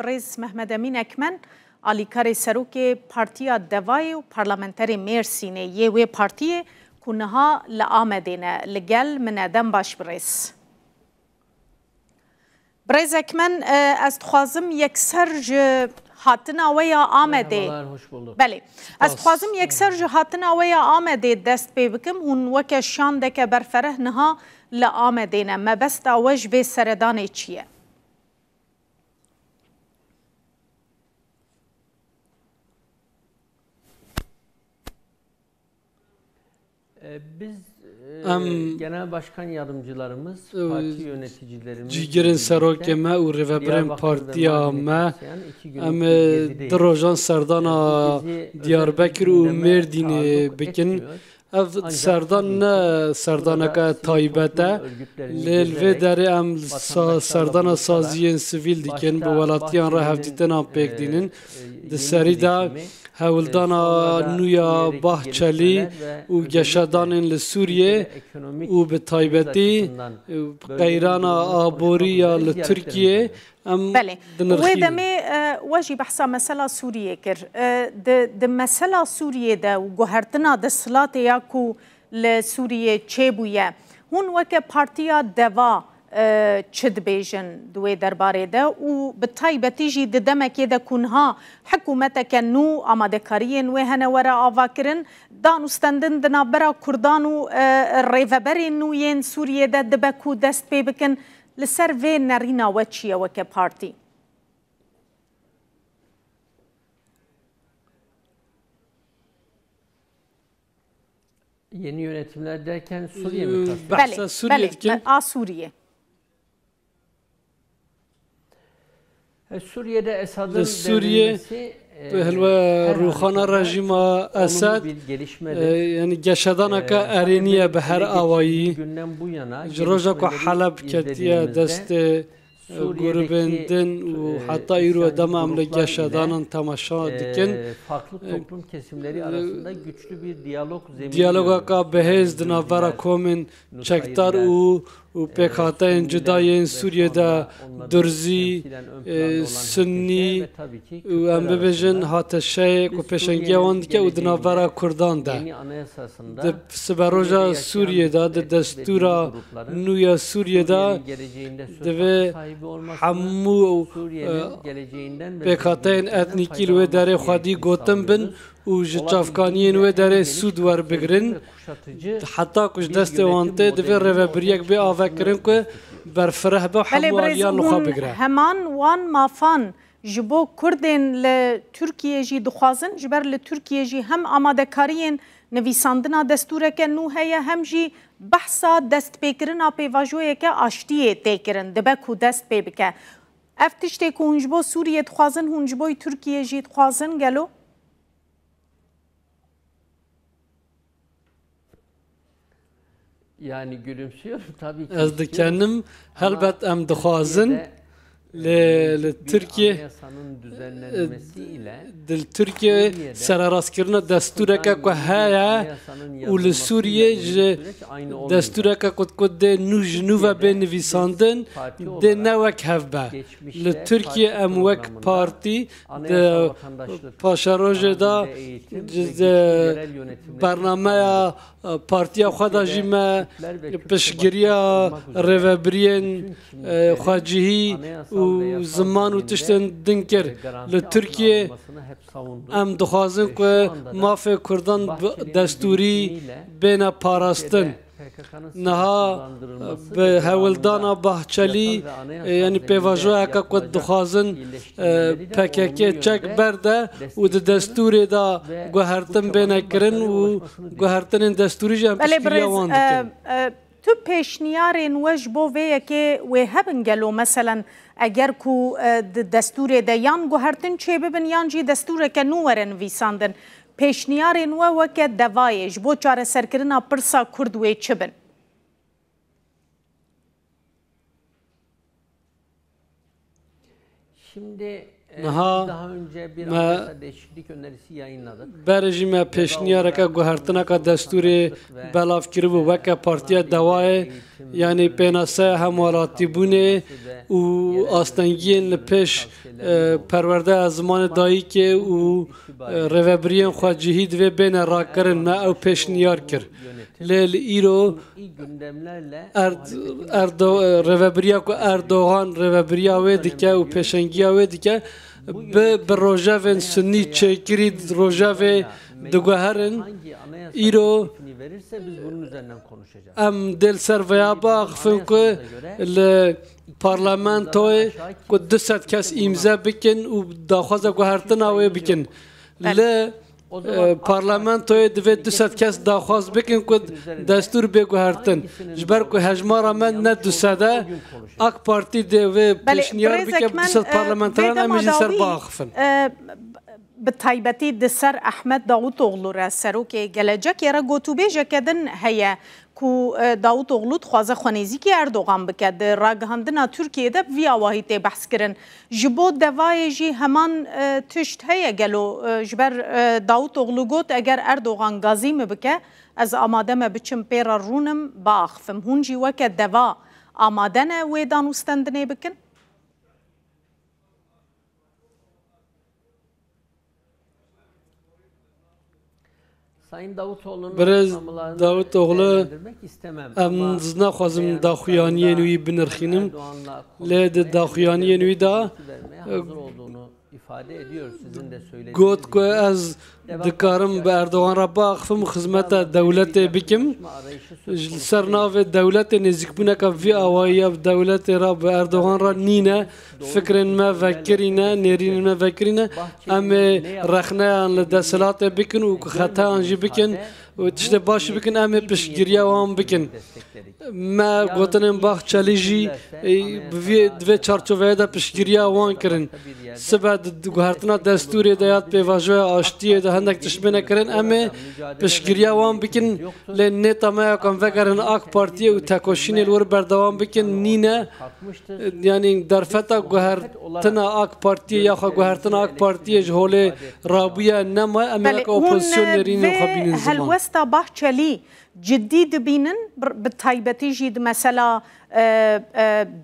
برز محمد امین اکمن آلیکار سروک پارتیا دوای و پارلمانتری مرسینه یه وی پارتیه کنها لآمدینه لگل من ادم باش برز. برز اکمن از خوازم یکسر هاتنا ویا آمده بله از خوازم یکسر هاتنا ویا آمده دست پی بکم هون وک شانده که برفره نها لآمدینه ما بست آوش به سردانه چیه؟ Biz genel başkan yardımcılarımız, parti yöneticilerimiz, Cigerin serokeme u revebren partiya me em drojan serdana Diyarbakır u Merdin'e bikin ev serdan ne serdanaka taybete lelve deri em serdana saziyen sivil dikin bu velatiyan ra hevditen am pekdinin de serida هولدانا نویا باحچلی و گشادانین لسوریه و به تایبتی غیرانا آبوریا لترکیه بله و دمی واجی بحثا مسئله سوریه کر د مسئله سوریه ده و گوهرتنا د صلات یاکو لسوریه چه بویه هون وکه پارتیا دوا چد بیجن دوی درباره ده و به تایبتی جی دمکی ده کنها حکومت کنو آماده کارین و هنوارا آوا کرن دانستندن دنابرا کردان و ریوبرین نوین سوریه ده دبکو دست پی بکن لسر و نرینا و چیه وکه پارتی yeni yönetimler derken Suriye mi kastediyorsunuz? Bele, Suriye. Suriye'de Esad'ın devrilmesi روخانه رژیم اسد یعنی گشادان که ارینیه به هر آوایی جروجا که حلب کتیه دست گروبندن و حتی ایرو دم عمل گشادانın تماشا dikin. Farklı toplum kesimleri arasında güçlü bir diyaloga ka behez dinavara komin çektar u pekhatayın cüdayın Suriye'de Dürzi, Sünni u em bibêjin hate şey ku peşengiya wan dike u dinavara Kurdan da. Di siberoja Suriye'de di destura nûya Suriye'de divê hemû pekhatayın etnîkî li wê derê xwedî gotin bin û ji çavkaniyên wê derê sûd werbigirin heta ku ji destê wan tê divê rêvebiriyek bê avekirin ku berfireh be hemû aliyan li xwe bigire. Heman wan mafan ji bo Kurdên li Tirkiye jî dixwazin ji ber li Tirkiye jî hem amadekariyên nivîsandina destûreke nû heye hem jî behsa destpêkirina pêvajoyeke aştiyê tê kirin dibe ku dest pê bike. Ev tiştê ku hûn ji bo Sûriye dixwazin hûn ji bo Tirkiye jî dixwazin gelo? Yani gülümsüyorum tabii ki. Ez dikenim helbet em dixwazin li Türkiye dil Türkiye serarastkirina destûreke ku heye û li Sûriye ji destûreke ku dê nû ji nû ve bê nivîsandin dê ne wek hev be. Li Türkiye em wek partî di paşarojê da bernameya partiya xwe da jî me piştgiriya rêvebiriyên xwecihî û ziman û tiştên din kir li Tirkiye em dixwazin ku mafê Kurdan destûrî bêne parastin. Niha bi hewildana bahçelî yani pêvajoyeka ku dixwazin PKK çek berde û di destûrê da guhertin bêne kirin û guhertinên destûrî jî em piştgiriya wan dikin. Tu pêşniyarên we ji bo vê yekê wê hebin gelo meselen eger ku di destûrê de yan guhertin çê bibin yan jî destûreke nû were nivîsandin. Pêşniyarên we weke devayê ji bo çareserkirina pirsa Kurd wê çi bin? Şimdi Naha daha önce bir anayasa değişiklik önerisi yayınladık. Berejime peşniyareka guhertinaka desturi belavkiri bu veke partiya devaye yani penasa hemwarati bune u astengiyen li peş perverde zamanı dahi ki u revebriyen xwe cihîd ve bene rakirin me ew peşniyar kir. Lê li îro reveberiya ku Erdogan reveberiya wê dike û pêşengiya wê dike bi rojevên Sunnî çêkirî rojevê diguherin îro em dêl ser veya baxifin ku li parlamentoyê ku 200 kes îmze bikin û daxwaza guhertina wê bikin. Li parlamentoya divê 200 kes daxwaz bikin ku destûr bê guhertin. Ji ber ku hejmara me ne 200 e AK Parti dê vê pêşniyar bike 200 parlamenteran em jî ser baxifin. Bi taybetî di ser Ahmed Davutoğlu re serokê Gelecekê re gotûbêjeke din heye ku Davutoğlu dixwaze xwenêzîkî Erdogan bike di ragihandina Tirkiyeyê de vî awahî tê behs kirin. Ji bo devayê jî heman tişt heye gelo ji ber Davutoğlu got eger Erdogan gazî me bike ez amade me biçim pêra rûnim biaxivim. Hûn jî weke deva amade ne wê danûstendinê bikin? Sayın Davutoğlu'nun Biraz açıklamalarını değerlendirmek istemem. Em naxwazim daxuyaniyên wî binirxînim. Lê di daxuyaniyên wî da hazır olduğunu ifade ediyor. Sizin de söylediğiniz got ku ez dikarim bi Erdogan re baxifim xizmeta dewletê bikim. Ji ser navê dewletê nêzîkbûneka vî awayiya dewletê re bi Erdogan re nîne. Fikrên me vekirîne, nêrînên me vekirîne. Em ê rexneyan li desthilatê bikin û xeteyan jî bikin. Tiştê başî bikin em ê piştgiriya wan bikin. Me gotinên Baxçelî jî divê çarçoveyê de piştgiriya wan kirin. Sibe di guhertina destûrê de ya pêvajoya aştiyê de hendek tiştbêne kirin em ê piştgiriya wan bikin. Lê nêta me yakan vegerin AK Partiye û tekoşînê li wir berdewam bikin nîne. Yani derfeta guhertina AK Partiye ya xwe guhertina AK Partiye ji holê rabûye nema em ê weke opozisyon nêrînên xwe bînin ziman. Helwesta Bahçeli ciddi dibînin bi taybetî jî di mesela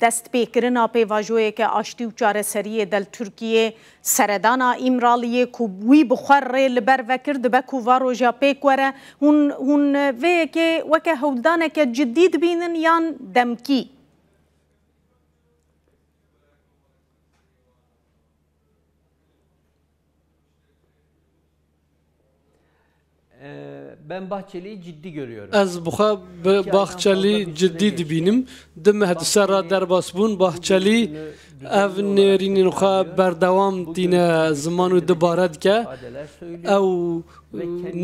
destpêkirina pêvajoyeke aştî û çareseriyê del Tirkiyê seredana İmraliyê ku wî bi xwe rê li ber vekir dibe ku va roja pêk were hûn vêyekê weke hewldaneke ciddî dibînin yan demkî? Ben Bahçeli'yi ciddi görüyorum. Ez buxa Baxçelî ciddî dibînim. Di mehdisera derbas bûn Baxçelî ev nêrînên xwe berdewam tîne ziman û dibare dike. Ew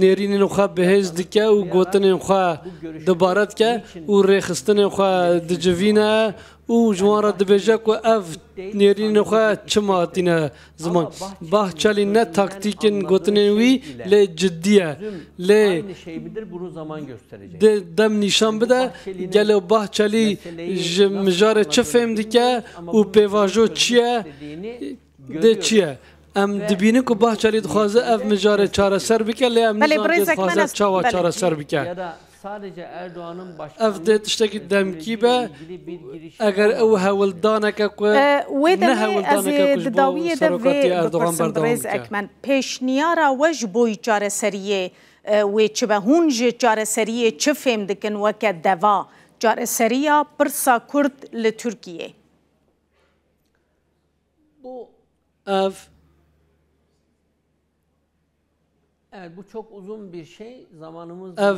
nêrînên xwe bihêz dike û gotinên xwe dibare dike û rêxistinên xwe dicivîne û ji wan re dibêje ku ev nêrînên xwe çima tîne ziman. Baxçelî ne taktîkên gotinên wî lê ciddi ye. Lê dem nîşan bide gelo Baxçelî ji mijarê çi fêm dike û pêvajo çi ye de çi ye. Em dibînin ku Baxçelî dixwaze ev mijarê çareser bike lê em nizanî dixwaze çawa çareser bike. Sadece Erdoğan'ın ev dê tiştekî demkî be eger ew hewildaneke ku ne hewildaneke ku ji bo serokatî Erdogan berdewam bike. Pêşniyara we ji bo çareseriyê wê çi be hûn ji çareseriyê çi fêm dikin weke deva çareseriya pirsa Kurd li Tirkiyê? Ev Evet, bu çok uzun bir şey. Zamanımız ev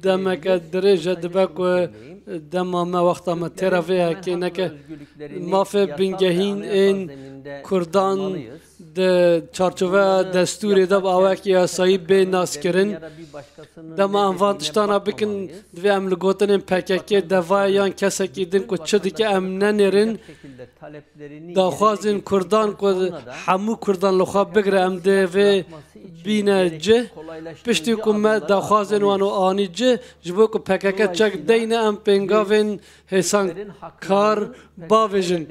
demeke dirêje dibe ku dema me wexta me têra vê hekê neke mafê bingehîn ên Kurdan di çarçoveya destûrê de awekî yasayî bê naskirin dema em van tiştana bikin divê em li gotinên PKK devaya yan kesekî din ku çi dike em nenêrin daxwazên Kurdan ku hemû Kurdan li xwe bigire em dê vê bîne cih پشتی کو ما دخوازن وانو آنی جه جبو کو پکک چک دینه ام پنگاوین هسان کار باویجن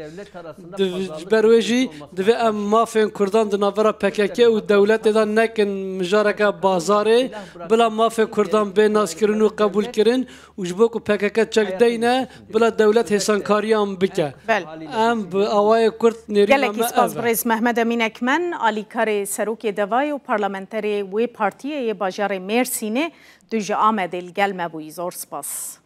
برویجی دوی ام مافین کردان دناورا پکک و دولت دا نکن مجارک بازاره بلا مافین کردان به ناس کرن و قبول کرن و جبو کو پکک چک دینه بلا دولت هسان کاری ام بکه ام به آوای کرد نیریم گلکی سپاس برز محمد امین اکمن آلیکار سروک دوای و پارلمانتری و پارتیه باجار مرسینه دوجه آمده الگل مبوی زور سپاس